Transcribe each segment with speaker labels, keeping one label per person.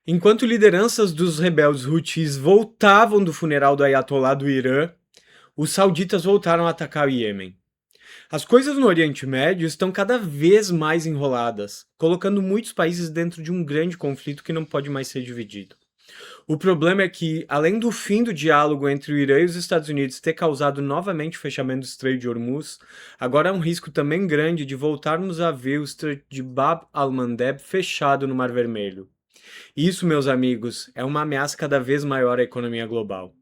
Speaker 1: Enquanto lideranças dos rebeldes Houthis voltavam do funeral do Ayatollah do Irã, os sauditas voltaram a atacar o Iêmen. As coisas no Oriente Médio estão cada vez mais enroladas, colocando muitos países dentro de um grande conflito que não pode mais ser dividido. O problema é que, além do fim do diálogo entre o Irã e os Estados Unidos ter causado novamente o fechamento do Estreito de Hormuz, agora há um risco também grande de voltarmos a ver o Estreito de Bab al-Mandeb fechado no Mar Vermelho. Isso, meus amigos, é uma ameaça cada vez maior à economia global.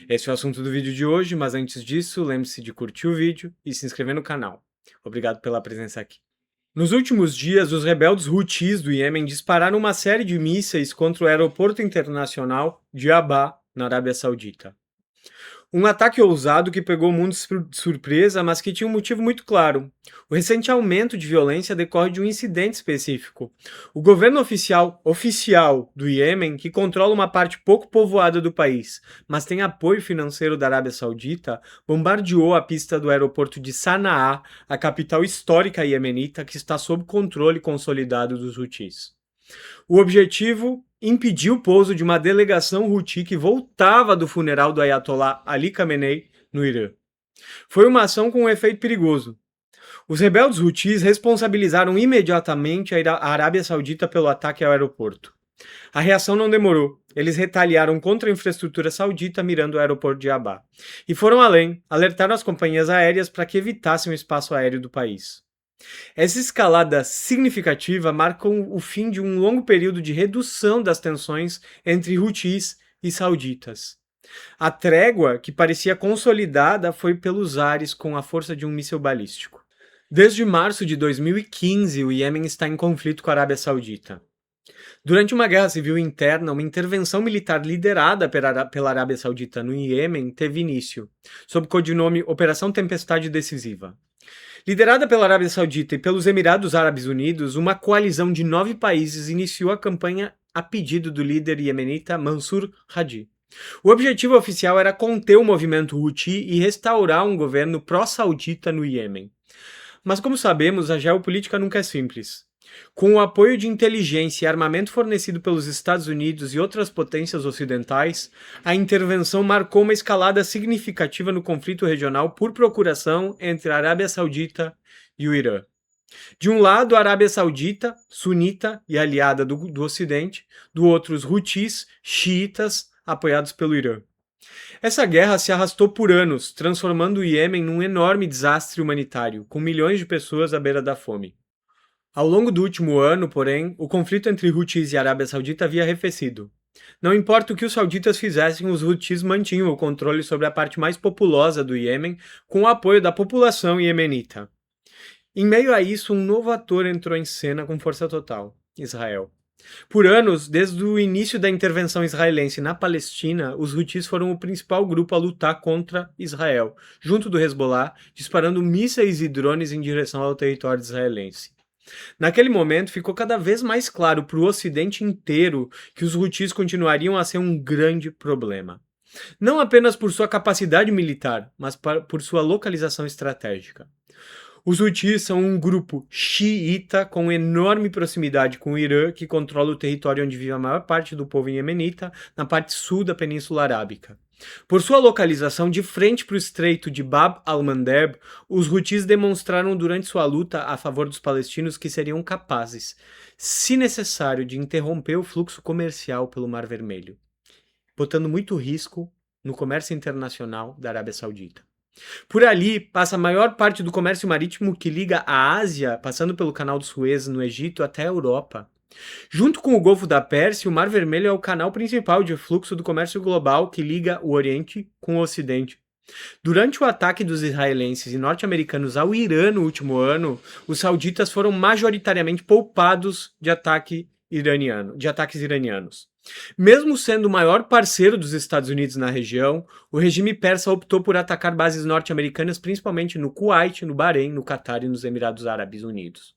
Speaker 1: Esse é o assunto do vídeo de hoje, mas antes disso, lembre-se de curtir o vídeo e se inscrever no canal. Obrigado pela presença aqui. Nos últimos dias, os rebeldes Houthis do Iêmen dispararam uma série de mísseis contra o aeroporto internacional de Abha, na Arábia Saudita. Um ataque ousado que pegou o mundo de surpresa, mas que tinha um motivo muito claro. O recente aumento de violência decorre de um incidente específico. O governo oficial do Iêmen, que controla uma parte pouco povoada do país, mas tem apoio financeiro da Arábia Saudita, bombardeou a pista do aeroporto de Sanaa, a capital histórica iemenita, que está sob controle consolidado dos Houthis. O objetivo: impedir o pouso de uma delegação Houthi que voltava do funeral do Ayatollah Ali Khamenei, no Irã. Foi uma ação com um efeito perigoso. Os rebeldes Houthis responsabilizaram imediatamente a Arábia Saudita pelo ataque ao aeroporto. A reação não demorou. Eles retaliaram contra a infraestrutura saudita mirando o aeroporto de Abha. E foram além, alertaram as companhias aéreas para que evitassem o espaço aéreo do país. Essa escalada significativa marca o fim de um longo período de redução das tensões entre Houthis e sauditas. A trégua, que parecia consolidada, foi pelos ares com a força de um míssil balístico. Desde março de 2015, o Iêmen está em conflito com a Arábia Saudita. Durante uma guerra civil interna, uma intervenção militar liderada pela Arábia Saudita no Iêmen teve início, sob o codinome Operação Tempestade Decisiva. Liderada pela Arábia Saudita e pelos Emirados Árabes Unidos, uma coalizão de 9 países iniciou a campanha a pedido do líder iemenita Mansur Hadi. O objetivo oficial era conter o movimento Houthi e restaurar um governo pró-saudita no Iêmen. Mas, como sabemos, a geopolítica nunca é simples. Com o apoio de inteligência e armamento fornecido pelos Estados Unidos e outras potências ocidentais, a intervenção marcou uma escalada significativa no conflito regional por procuração entre a Arábia Saudita e o Irã. De um lado, a Arábia Saudita, sunita e aliada do Ocidente, do outro, os Houthis, xiitas, apoiados pelo Irã. Essa guerra se arrastou por anos, transformando o Iêmen num enorme desastre humanitário, com milhões de pessoas à beira da fome. Ao longo do último ano, porém, o conflito entre Houthis e Arábia Saudita havia arrefecido. Não importa o que os sauditas fizessem, os Houthis mantinham o controle sobre a parte mais populosa do Iêmen, com o apoio da população iemenita. Em meio a isso, um novo ator entrou em cena com força total: Israel. Por anos, desde o início da intervenção israelense na Palestina, os Houthis foram o principal grupo a lutar contra Israel, junto do Hezbollah, disparando mísseis e drones em direção ao território israelense. Naquele momento, ficou cada vez mais claro para o Ocidente inteiro que os Houthis continuariam a ser um grande problema. Não apenas por sua capacidade militar, mas por sua localização estratégica. Os Houthis são um grupo xiita com enorme proximidade com o Irã, que controla o território onde vive a maior parte do povo iemenita, na parte sul da Península Arábica. Por sua localização de frente para o estreito de Bab al-Mandeb, os Houthis demonstraram durante sua luta a favor dos palestinos que seriam capazes, se necessário, de interromper o fluxo comercial pelo Mar Vermelho, botando muito risco no comércio internacional da Arábia Saudita. Por ali passa a maior parte do comércio marítimo que liga a Ásia, passando pelo Canal do Suez no Egito até a Europa. Junto com o Golfo da Pérsia, o Mar Vermelho é o canal principal de fluxo do comércio global que liga o Oriente com o Ocidente. Durante o ataque dos israelenses e norte-americanos ao Irã no último ano, os sauditas foram majoritariamente poupados de ataques iranianos. Mesmo sendo o maior parceiro dos Estados Unidos na região, o regime persa optou por atacar bases norte-americanas principalmente no Kuwait, no Bahrein, no Catar e nos Emirados Árabes Unidos.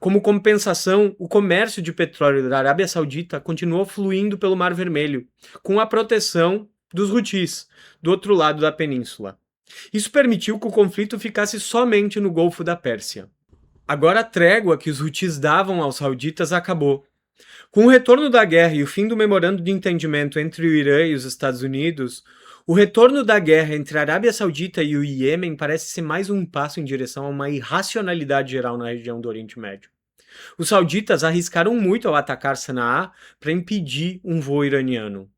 Speaker 1: Como compensação, o comércio de petróleo da Arábia Saudita continuou fluindo pelo Mar Vermelho, com a proteção dos Houthis, do outro lado da península. Isso permitiu que o conflito ficasse somente no Golfo da Pérsia. Agora a trégua que os Houthis davam aos sauditas acabou. Com o retorno da guerra e o fim do memorando de entendimento entre o Irã e os Estados Unidos, o retorno da guerra entre a Arábia Saudita e o Iêmen parece ser mais um passo em direção a uma irracionalidade geral na região do Oriente Médio. Os sauditas arriscaram muito ao atacar Sanaa para impedir um voo iraniano.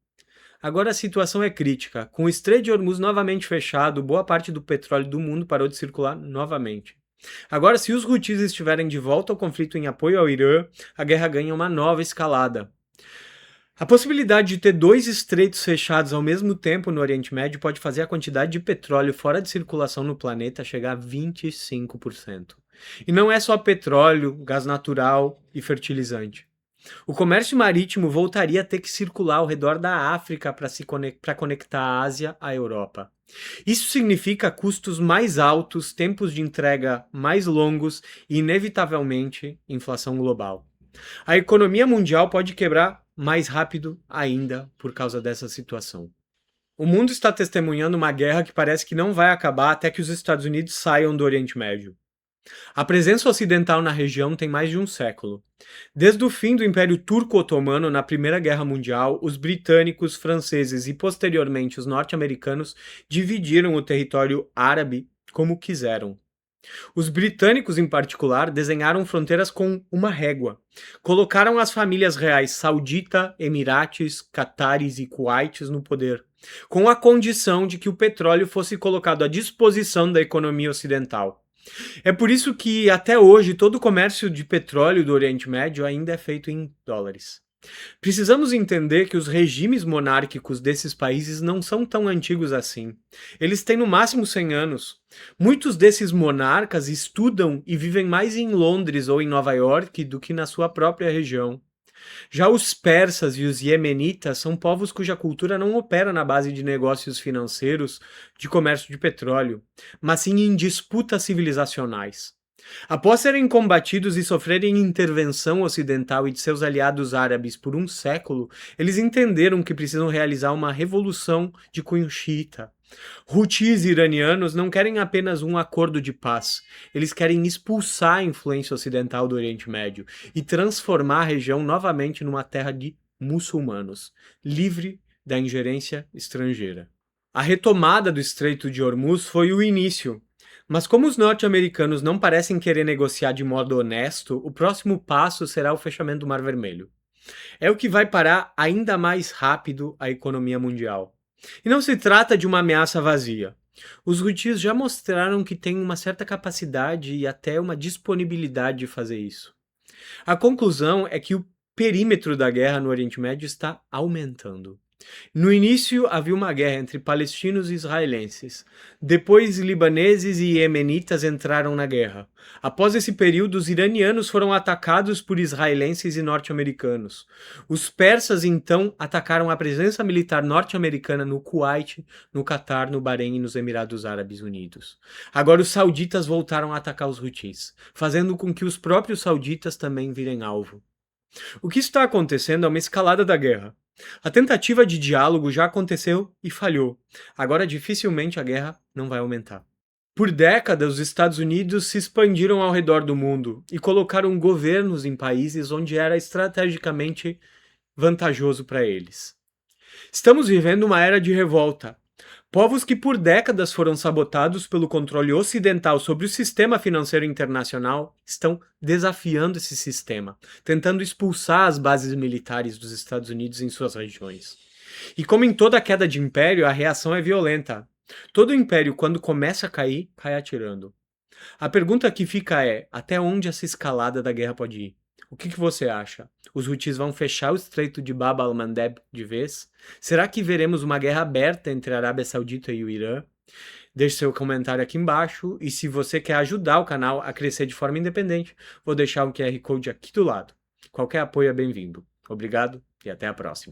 Speaker 1: Agora a situação é crítica. Com o Estreito de Hormuz novamente fechado, boa parte do petróleo do mundo parou de circular novamente. Agora, se os Houthis estiverem de volta ao conflito em apoio ao Irã, a guerra ganha uma nova escalada. A possibilidade de ter dois estreitos fechados ao mesmo tempo no Oriente Médio pode fazer a quantidade de petróleo fora de circulação no planeta chegar a 25%. E não é só petróleo, gás natural e fertilizante. O comércio marítimo voltaria a ter que circular ao redor da África para conectar a Ásia à Europa. Isso significa custos mais altos, tempos de entrega mais longos e, inevitavelmente, inflação global. A economia mundial pode quebrar mais rápido ainda por causa dessa situação. O mundo está testemunhando uma guerra que parece que não vai acabar até que os Estados Unidos saiam do Oriente Médio. A presença ocidental na região tem mais de um século. Desde o fim do Império Turco-Otomano na Primeira Guerra Mundial, os britânicos, franceses e posteriormente os norte-americanos dividiram o território árabe como quiseram. Os britânicos, em particular, desenharam fronteiras com uma régua. Colocaram as famílias reais saudita, emirates, catares e kuwaites no poder, com a condição de que o petróleo fosse colocado à disposição da economia ocidental. É por isso que, até hoje, todo o comércio de petróleo do Oriente Médio ainda é feito em dólares. Precisamos entender que os regimes monárquicos desses países não são tão antigos assim. Eles têm no máximo 100 anos. Muitos desses monarcas estudam e vivem mais em Londres ou em Nova York do que na sua própria região. Já os persas e os iemenitas são povos cuja cultura não opera na base de negócios financeiros, de comércio de petróleo, mas sim em disputas civilizacionais. Após serem combatidos e sofrerem intervenção ocidental e de seus aliados árabes por um século, eles entenderam que precisam realizar uma revolução de cunho xiita. Houthis iranianos não querem apenas um acordo de paz, eles querem expulsar a influência ocidental do Oriente Médio e transformar a região novamente numa terra de muçulmanos, livre da ingerência estrangeira. A retomada do Estreito de Hormuz foi o início. Mas como os norte-americanos não parecem querer negociar de modo honesto, o próximo passo será o fechamento do Mar Vermelho. É o que vai parar ainda mais rápido a economia mundial. E não se trata de uma ameaça vazia. Os Houthis já mostraram que têm uma certa capacidade e até uma disponibilidade de fazer isso. A conclusão é que o perímetro da guerra no Oriente Médio está aumentando. No início havia uma guerra entre palestinos e israelenses. Depois, libaneses e iemenitas entraram na guerra. Após esse período, os iranianos foram atacados por israelenses e norte-americanos. Os persas, então, atacaram a presença militar norte-americana no Kuwait, no Catar, no Bahrein e nos Emirados Árabes Unidos. Agora os sauditas voltaram a atacar os Houthis, fazendo com que os próprios sauditas também virem alvo. O que está acontecendo é uma escalada da guerra. A tentativa de diálogo já aconteceu e falhou. Agora dificilmente a guerra não vai aumentar. Por décadas, os Estados Unidos se expandiram ao redor do mundo e colocaram governos em países onde era estrategicamente vantajoso para eles. Estamos vivendo uma era de revolta. Povos que por décadas foram sabotados pelo controle ocidental sobre o sistema financeiro internacional estão desafiando esse sistema, tentando expulsar as bases militares dos Estados Unidos em suas regiões. E como em toda queda de império, a reação é violenta. Todo império, quando começa a cair, cai atirando. A pergunta que fica é, até onde essa escalada da guerra pode ir? O que você acha? Os Houthis vão fechar o Estreito de Bab al-Mandeb de vez? Será que veremos uma guerra aberta entre a Arábia Saudita e o Irã? Deixe seu comentário aqui embaixo e se você quer ajudar o canal a crescer de forma independente, vou deixar um QR Code aqui do lado. Qualquer apoio é bem-vindo. Obrigado e até a próxima.